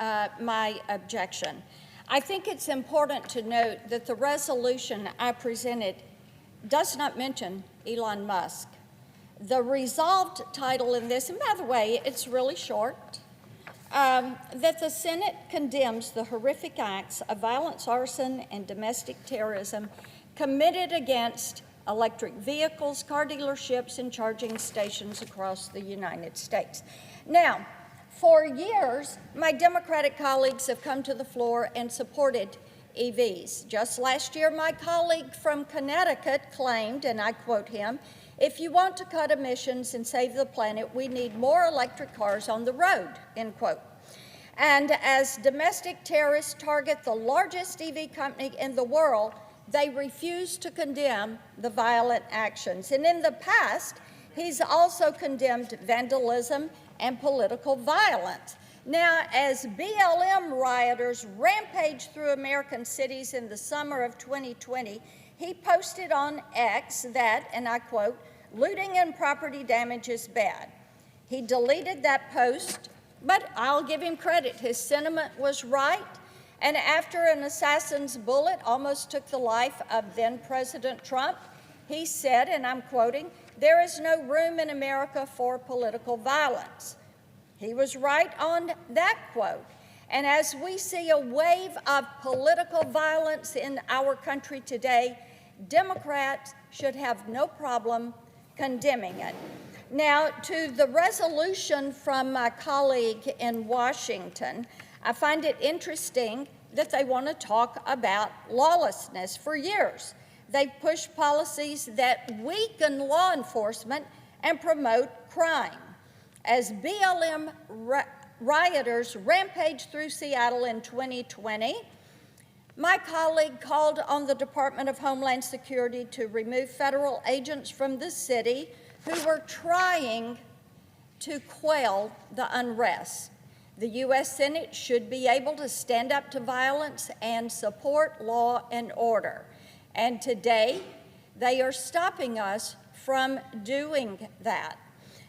my objection. I think it's important to note that the resolution I presented does not mention Elon Musk. The resolved title in this, and by the way, it's really short, that the Senate condemns the horrific acts of violence, arson, and domestic terrorism committed against electric vehicles, car dealerships, and charging stations across the United States. Now, for years, my Democratic colleagues have come to the floor and supported EVs. Just last year, my colleague from Connecticut claimed, and I quote him, "If you want to cut emissions and save the planet, we need more electric cars on the road," end quote. And as domestic terrorists target the largest EV company in the world, they refuse to condemn the violent actions. And in the past, he's also condemned vandalism and political violence. Now, as BLM rioters rampaged through American cities in the summer of 2020, he posted on X that, and I quote, "Looting and property damage is bad." He deleted that post, but I'll give him credit. His sentiment was right. And after an assassin's bullet almost took the life of then-President Trump, he said, and I'm quoting, "There is no room in America for political violence." He was right on that quote. And as we see a wave of political violence in our country today, Democrats should have no problem condemning it. Now, to the resolution from my colleague in Washington, I find it interesting that they want to talk about lawlessness. For years, they've pushed policies that weaken law enforcement and promote crime. As BLM rioters rampaged through Seattle in 2020, my colleague called on the Department of Homeland Security to remove federal agents from the city who were trying to quell the unrest. The U.S. Senate should be able to stand up to violence and support law and order. And today, they are stopping us from doing that.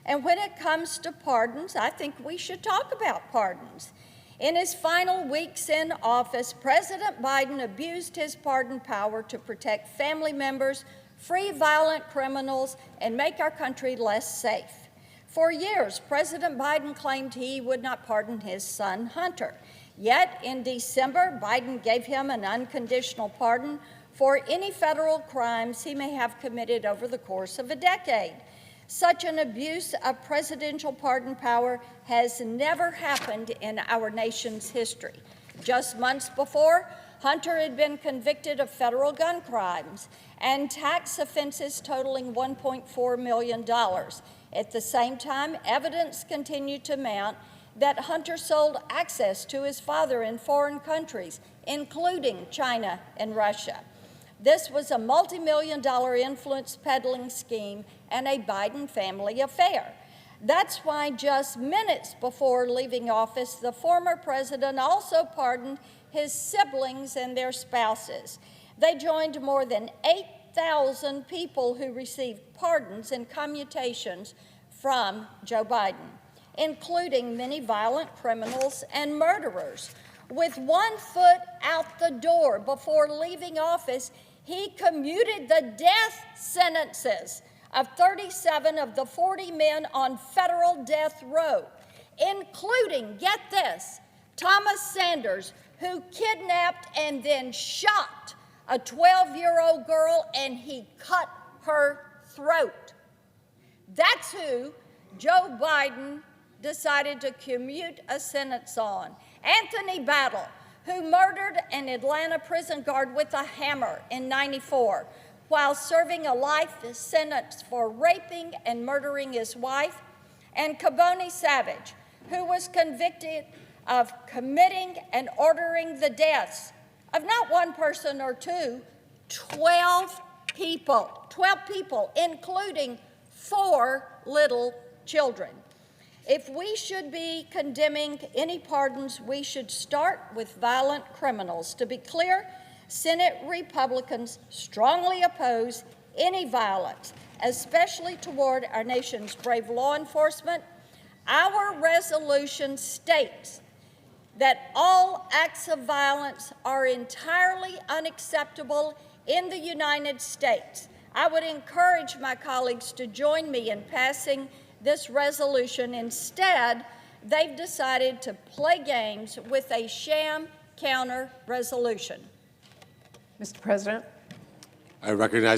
And when it comes to pardons, I think we should talk about pardons. In his final weeks in office, President Biden abused his pardon power to protect family members, free violent criminals, and make our country less safe. For years, President Biden claimed he would not pardon his son, Hunter. Yet, in December, Biden gave him an unconditional pardon for any federal crimes he may have committed over the course of a decade. Such an abuse of presidential pardon power has never happened in our nation's history. Just months before, Hunter had been convicted of federal gun crimes and tax offenses totaling $1.4 million. At the same time, evidence continued to mount that Hunter sold access to his father in foreign countries, including China and Russia. This was a multi-million-dollar influence peddling scheme and a Biden family affair. That's why just minutes before leaving office, the former president also pardoned his siblings and their spouses. They joined more than 8,000 people who received pardons and commutations from Joe Biden, including many violent criminals and murderers. With 1 foot out the door before leaving office, he commuted the death sentences of 37 of the 40 men on federal death row, including, get this, Thomas Sanders, who kidnapped and then shot a 12-year-old girl, and he cut her throat. That's who Joe Biden decided to commute a sentence on. Anthony Battle, who murdered an Atlanta prison guard with a hammer in '94 while serving a life sentence for raping and murdering his wife, and Caboni Savage, who was convicted of committing and ordering the deaths of not one person or two, 12 people, including 4 little children. If we should be condemning any pardons, we should start with violent criminals. To be clear, Senate Republicans strongly oppose any violence, especially toward our nation's brave law enforcement. Our resolution states that all acts of violence are entirely unacceptable in the United States. I would encourage my colleagues to join me in passing this resolution. Instead, they've decided to play games with a sham counter resolution. Mr. President. I recognize